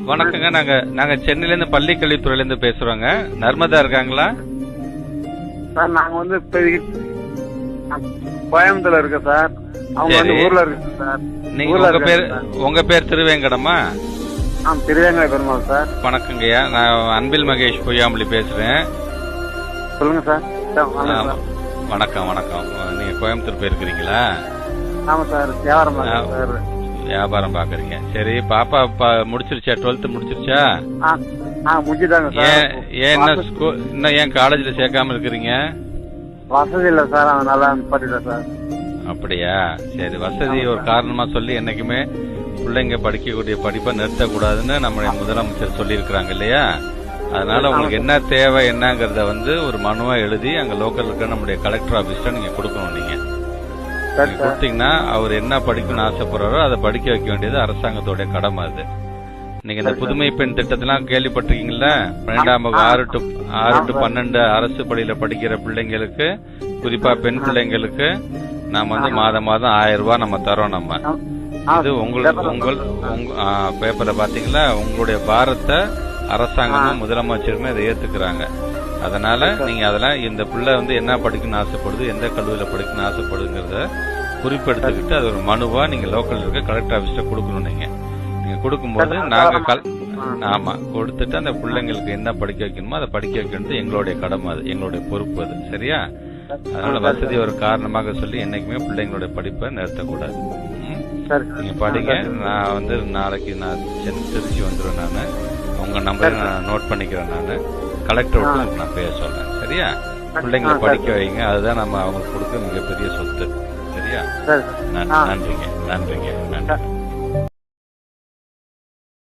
வணக்கங்க. நாங்க சென்னையில இருந்து பள்ளி கல்வித்துறையில இருந்து பேசுறோங்க. நர்மதா இருக்காங்களா? சார் நாங்க வந்து கோயம்புத்தூர்ல இருக்கோம் சார். அவங்க வந்து ஊர்ல இருக்கு சார். உங்க பேர் திருவேங்கடமா? திருவேங்கட பெருமாள் சார். வணக்கங்கய்யா, நான் அன்பில் மகேஷ் பொய்யாமொழி பேசுறேன். சொல்லுங்க சார். வணக்கம் வணக்கம். நீங்க கோயம்புத்தூர் போயிருக்கிறீங்களா? ஆமா சார், வியாபாரம் சார். வியாபாரம் பாக்குறீங்க. சரி, பாப்பா முடிச்சிருச்சா? 12th முடிச்சிருச்சா? முடிச்சுட்டாங்க சார். இன்னும் ஏன் காலேஜ்ல சேர்க்காம இருக்கிறீங்க? வசதி இல்ல சார், அவன் நல்லா படிக்கிறான் சார். அப்படியா? சரி, வசதி ஒரு காரணமா சொல்லி என்னைக்குமே பிள்ளைங்க படிக்கக்கூடிய படிப்பை நிறுத்தக்கூடாதுன்னு நம்முடைய முதலமைச்சர் சொல்லி இருக்கிறாங்க இல்லையா? அதனால உங்களுக்கு என்ன தேவை என்னங்கறத ஒரு மனுவா எழுதி அங்க லோக்கல் இருக்க நம்முடைய கலெக்டர் ஆபீஸ்ல நீங்க கொடுக்கணும். நீங்க கொடுத்தீங்கன்னா அவர் என்ன படிக்கணும்னு ஆசைப்படுறாரோ அதை படிக்க வைக்க வேண்டியது அரசாங்கத்தோட கடமை. அது நீங்க இந்த புதுமை பெண் திட்டத்தெல்லாம் கேள்விப்பட்டிருக்கீங்களா? 12ஆம் வகுப்பு 6 to 12 அரசு பள்ளியில படிக்கிற பிள்ளைங்களுக்கு, குறிப்பா பெண் பிள்ளைங்களுக்கு நாம மாதம் 1000 ரூபாய் நம்ம தரோம். நம்ம இது உங்க பேப்பர்ல பாத்தீங்களா? உங்களுடைய பாரத்தை அரசாங்கமும் முதலமைச்சருமே அதை ஏத்துக்கிறாங்க. அதனால நீங்க அதெல்லாம் இந்த பிள்ளை என்ன படிக்கணும்னு ஆசைப்படுது, எந்த கல்லூரியில படிக்கணும்னு ஆசைப்படுங்கிறத குறிப்பெடுத்துக்கிட்டு அது ஒரு மனுவா நீங்க லோக்கல் இருக்க கலெக்டர் ஆபீஸ்ல கொடுக்கணும். நீங்க கொடுக்கும்போது நாங்க ஆமா கொடுத்துட்டு அந்த பிள்ளைங்களுக்கு என்ன படிக்க வைக்கணுமோ அதை படிக்க வைக்கணும். எங்களுடைய கடமை, அது எங்களுடைய பொறுப்பு. அது சரியா? அதனால வசதி ஒரு காரணமாக சொல்லி என்னைக்குமே பிள்ளைங்களுடைய படிப்பை நிறுத்தக்கூடாது. நீங்க படிங்க. நான் நாளைக்கு நான் திருச்சி வந்துடுவேன். நானு உங்க நம்பரை நான் நோட் பண்ணிக்கிறேன். நானு கலெக்டர் நான் பேச சொல்றேன். சரியா? பிள்ளைங்களை படிக்க வைங்க. அதுதான் நம்ம அவங்களுக்கு கொடுக்க மிகப்பெரிய சொத்து. சரியா? நன்றிங்க நன்றிங்க நன்றி.